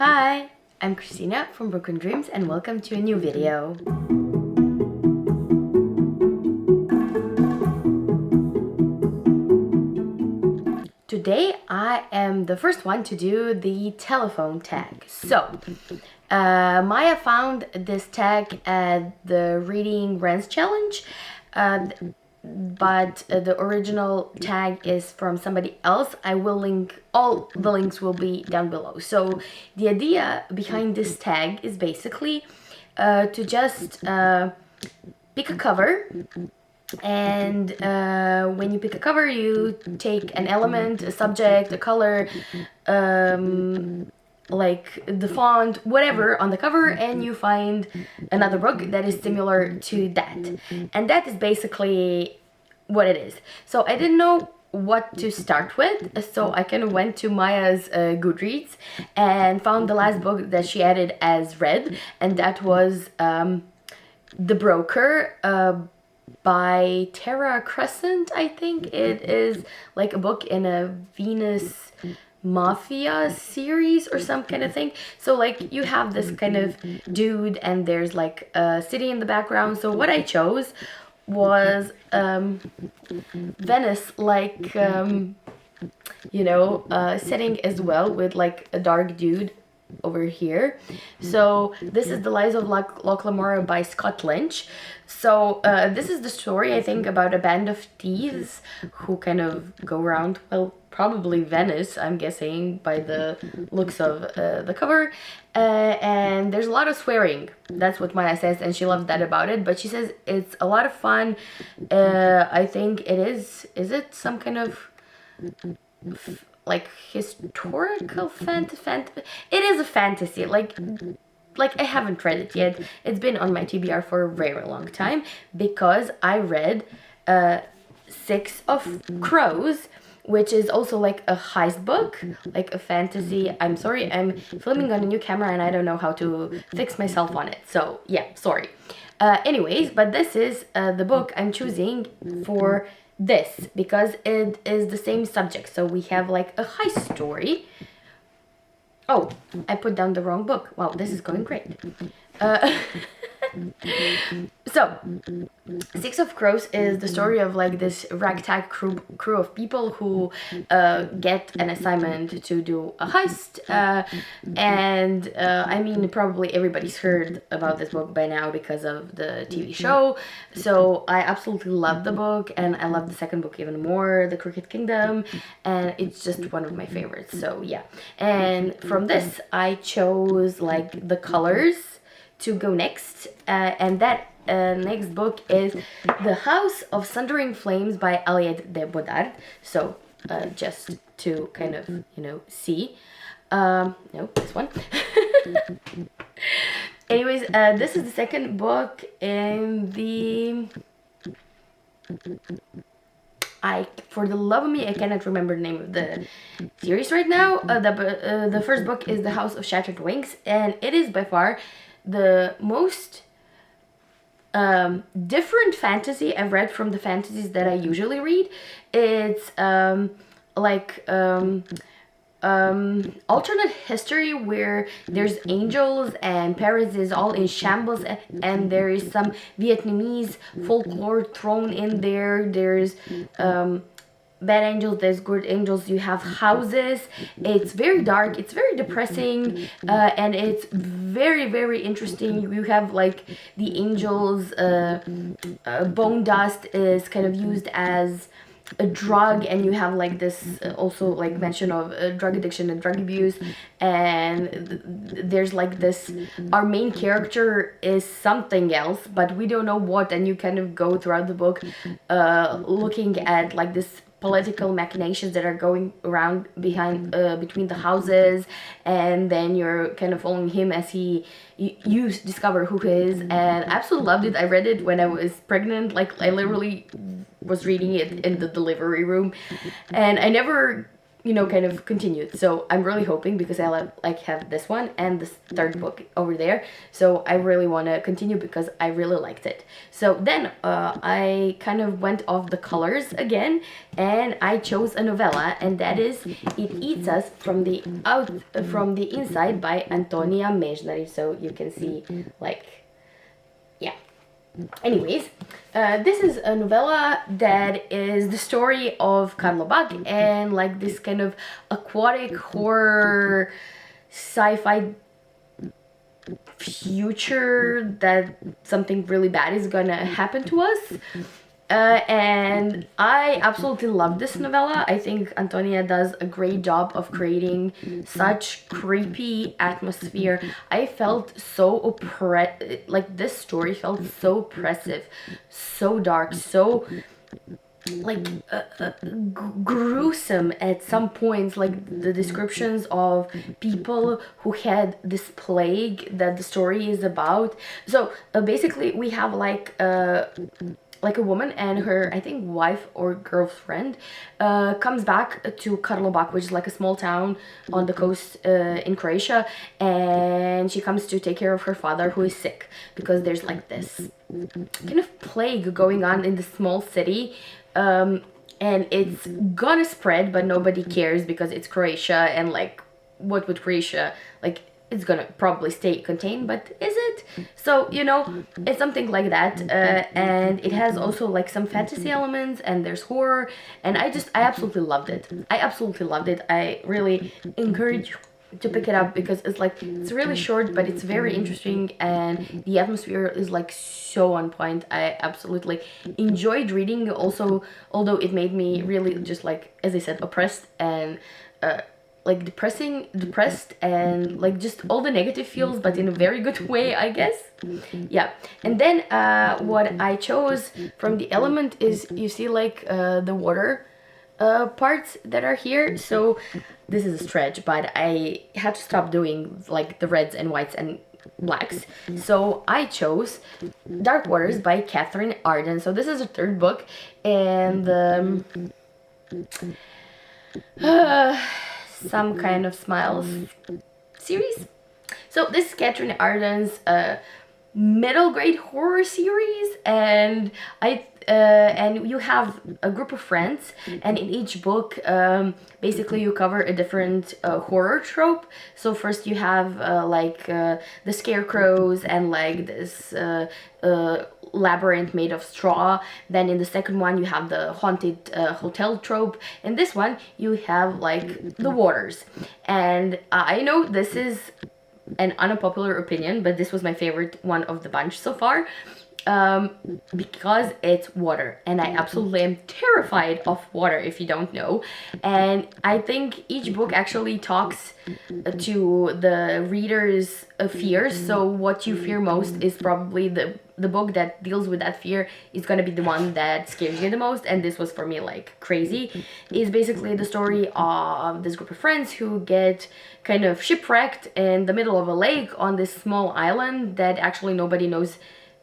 Hi, I'm Kristina from Broken Dreams and welcome to a new video. Today I am the first one to do the telephone tag. So, Maya found this tag at the Reading Rents Challenge, but the original tag is from somebody else. I will link, all the links will be down below. So the idea behind this tag is basically to just pick a cover, and when you pick a cover you take an element, a subject, a color, like the font, whatever on the cover, and you find another book that is similar to that, and that is basically what it is. So I didn't know what to start with, so I kind of went to Maya's Goodreads and found the last book that she added as read, and that was The Broker by Tara Crescent. I think it is like a book in a Venus Mafia series or some kind of thing. So like you have this kind of dude and there's like a city in the background. So what I chose was Venice, like setting as well, with like a dark dude over here. So this is The Lies of Loch Lamora by Scott Lynch. So this is the story, I think, about a band of thieves who kind of go around, well, probably Venice, I'm guessing, by the looks of the cover. And there's a lot of swearing. That's what Maya says, and she loves that about it. But she says it's a lot of fun. I think it is. Is it some kind of like historical fantasy? It is a fantasy. Like I haven't read it yet. It's been on my TBR for a very long time because I read Six of Crows, which is also like a heist book, like a fantasy. I'm sorry, I'm filming on a new camera and I don't know how to fix myself on it. So yeah, sorry. Anyways, but this is the book I'm choosing for this because it is the same subject. So we have like a heist story. Oh, I put down the wrong book. Wow, this is going great. So, Six of Crows is the story of like this ragtag crew of people who get an assignment to do a heist. And I mean, probably everybody's heard about this book by now because of the TV show. So I absolutely love the book, and I love the second book even more, The Crooked Kingdom, and it's just one of my favorites. So yeah, and from this I chose like the colors to go next, and that next book is The House of Sundering Flames by Aliette de Bodard. So just to kind of see, no, this one. Anyways, this is the second book in the, for the love of me, I cannot remember the name of the series right now. The first book is The House of Shattered Wings, and it is by far the most different fantasy I've read from the fantasies that I usually read. It's alternate history where there's angels and Paris is all in shambles, and there is some Vietnamese folklore thrown in there. There's bad angels, there's good angels, you have houses. It's very dark, it's very depressing, and it's very, very interesting. You have like the angels, bone dust is kind of used as a drug, and you have like this also like mention of drug addiction and drug abuse, and there's like this, our main character is something else but we don't know what, and you kind of go throughout the book looking at like this political machinations that are going around behind between the houses, and then you're kind of following him as you discover who he is. And I absolutely loved it. I read it when I was pregnant. Like I literally was reading it in the delivery room, and I never kind of continued. So I'm really hoping, because I have this one and this third book over there, so I really want to continue because I really liked it. So then I kind of went off the colors again, and I chose a novella, and that is It Eats Us from the Inside by Antonia Mejnari. So you can see, like, yeah. Anyways, this is a novella that is the story of Karlobag and like this kind of aquatic horror sci-fi future that something really bad is gonna happen to us. And I absolutely love this novella. I think Antonia does a great job of creating such creepy atmosphere. I felt so like this story felt so oppressive, so dark, so like gruesome at some points, like the descriptions of people who had this plague that the story is about. So basically we have like a woman and her, I think, wife or girlfriend comes back to Karlobag, which is like a small town on the coast in Croatia, and she comes to take care of her father who is sick, because there's like this kind of plague going on in the small city, and it's gonna spread, but nobody cares because it's Croatia, and like, what would Croatia, like, it's gonna probably stay contained, but is it? So, it's something like that, and it has also like some fantasy elements, and there's horror, and I absolutely loved it. I really encourage you to pick it up, because it's really short, but it's very interesting, and the atmosphere is like so on point. I absolutely enjoyed reading, also, although it made me really just, like, as I said, oppressed and like depressed, and like just all the negative feels, but in a very good way, I guess. Yeah. And then what I chose from the element is, you see, like the water parts that are here. So this is a stretch, but I had to stop doing like the reds and whites and blacks, so I chose Dark Waters by Catherine Arden. So this is the third book, and some kind of smiles series. So this is Catherine Arden's middle grade horror series, and and you have a group of friends, and in each book basically you cover a different horror trope. So first you have the scarecrows and like this labyrinth made of straw. Then in the second one you have the haunted hotel trope. In this one you have like the waters, and I know this is an unpopular opinion, but this was my favorite one of the bunch so far, because it's water, and I absolutely am terrified of water, if you don't know. And I think each book actually talks to the reader's fears. So what you fear most is probably the book that deals with that fear is going to be the one that scares you the most. And this was for me like crazy. Is basically the story of this group of friends who get kind of shipwrecked in the middle of a lake on this small island that actually nobody knows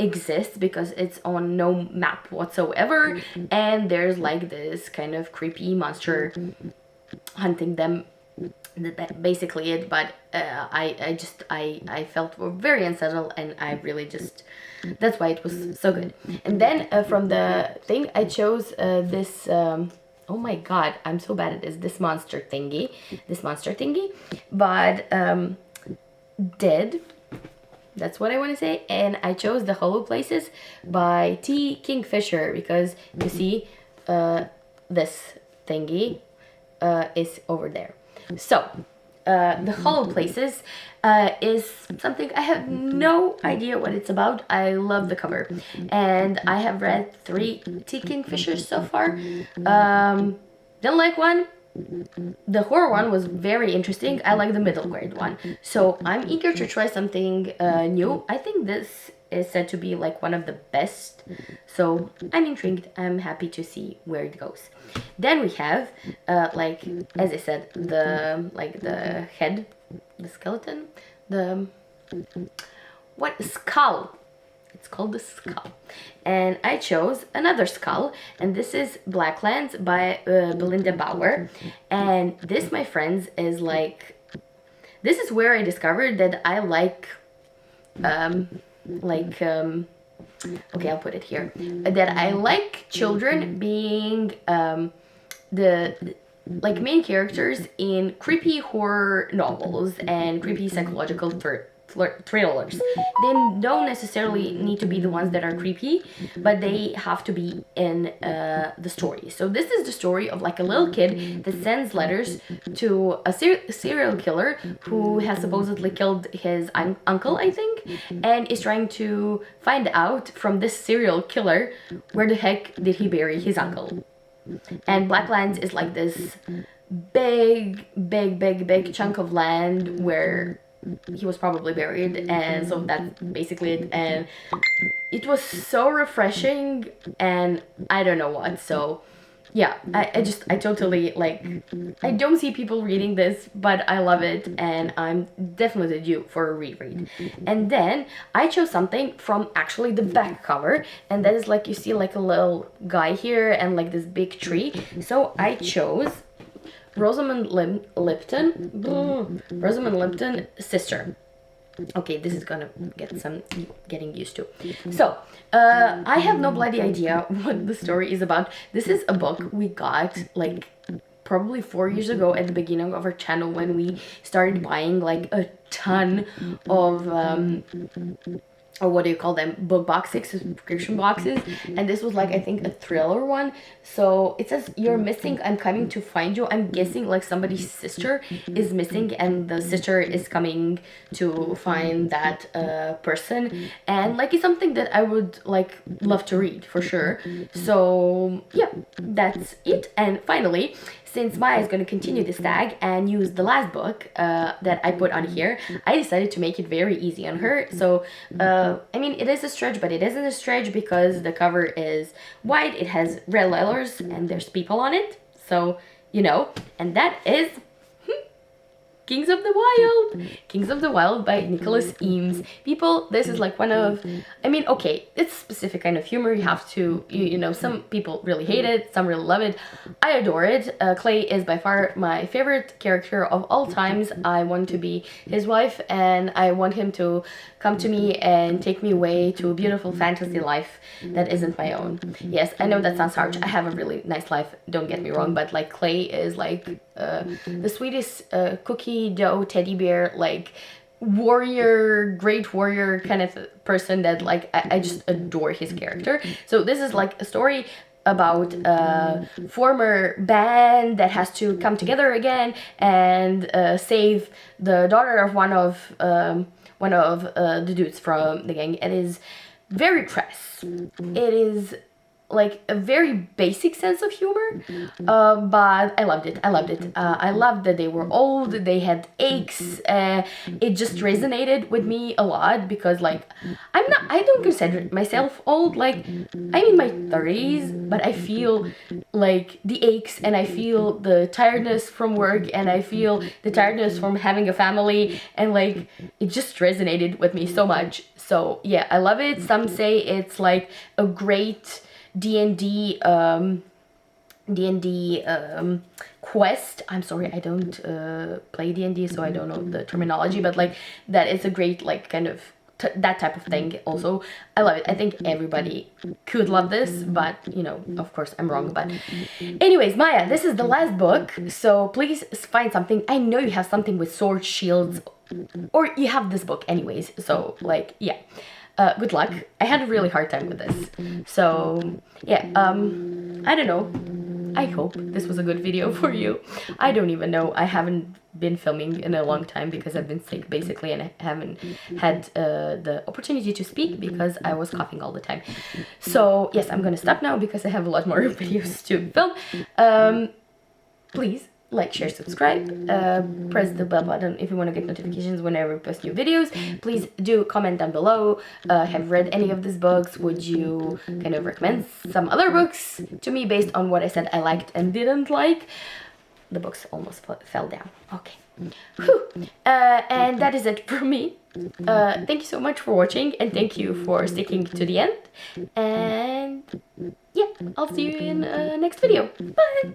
exists because it's on no map whatsoever, and there's like this kind of creepy monster hunting them. That's basically it. But I felt very unsettled, and I really just, that's why it was so good. And then from the thing I chose this oh my god, I'm so bad at this monster thingy, but Dead, that's what I want to say. And I chose The Hollow Places by T. Kingfisher, because you see this thingy is over there. So The Hollow Places is something I have no idea what it's about. I love the cover, and I have read 3 T. Kingfishers so far. Didn't like one. The horror one was very interesting. I like the middle grade one. So I'm eager to try something new. I think this is said to be like one of the best. So I'm intrigued. I'm happy to see where it goes. Then we have, like, as I said, the head, the skeleton, skull. It's called The Skull. And I chose another skull, and this is Blacklands by Belinda Bauer. And this, my friends, is like, this is where I discovered that I okay, I'll put it here, that I like children being the like main characters in creepy horror novels and creepy psychological thrillers. They don't necessarily need to be the ones that are creepy, but they have to be in the story. So this is the story of like a little kid that sends letters to a serial killer who has supposedly killed his uncle, I think, and is trying to find out from this serial killer where the heck did he bury his uncle. And Blacklands is like this big chunk of land where he was probably buried, and so that's basically it. And it was so refreshing, and I don't know what. So yeah, I totally like, I don't see people reading this, but I love it, and I'm definitely due for a reread. And then I chose something from actually the back cover, and that is like, you see like a little guy here and like this big tree. So I chose Rosamund Lipton, Sister. Okay, this is gonna get some getting used to. So, I have no bloody idea what the story is about. This is a book we got like probably 4 years ago at the beginning of our channel, when we started buying like a ton of or what do you call them, book boxes, subscription boxes, and this was like, I think, a thriller one. So it says, "You're missing, I'm coming to find you." I'm guessing like somebody's sister is missing, and the sister is coming to find that person, and like it's something that I would like love to read for sure. So yeah, that's it. And finally, since Maya is going to continue this tag and use the last book that I put on here, I decided to make it very easy on her. So, I mean, it is a stretch, but it isn't a stretch because the cover is white, it has red letters, and there's people on it. So, you know, and that is Kings of the Wild. Kings of the Wild by Nicholas Eames. People, this is like one of, I mean, okay, it's a specific kind of humor. You have to, you know, some people really hate it, some really love it. I adore it. Clay is by far my favorite character of all times. I want to be his wife, and I want him to come to me and take me away to a beautiful fantasy life that isn't my own. Yes, I know that sounds harsh. I have a really nice life, don't get me wrong, but like Clay is like the sweetest cookie dough teddy bear, like warrior, great warrior kind of person that like I just adore his character. So this is like a story about a former band that has to come together again and save the daughter of one of the dudes from the gang. It is very crass. It is like a very basic sense of humor, but I loved it. I loved that they were old, they had aches. It just resonated with me a lot because like I don't consider myself old. Like I'm in my 30s, but I feel like the aches, and I feel the tiredness from work, and I feel the tiredness from having a family, and like it just resonated with me so much. So yeah, I love it. Some say it's like a great D&D quest. I'm sorry, I don't play D&D, so I don't know the terminology, but like that is a great like kind of that type of thing. Also, I love it. I think everybody could love this, but you know, of course I'm wrong. But anyways, Maya, this is the last book, so please find something. I know you have something with swords, shields, or you have this book anyways, so like yeah. Good luck. I had a really hard time with this. So, yeah, I don't know. I hope this was a good video for you. I don't even know. I haven't been filming in a long time because I've been sick, basically, and I haven't had the opportunity to speak because I was coughing all the time. So, yes, I'm gonna stop now because I have a lot more videos to film. Please like, share, subscribe, press the bell button if you want to get notifications whenever we post new videos. Please do comment down below. Have read any of these books? Would you kind of recommend some other books to me based on what I said I liked and didn't like? the books almost fell down. Okay. Whew. And that is it for me. Thank you so much for watching, and thank you for sticking to the end. And yeah, I'll see you in next video. Bye!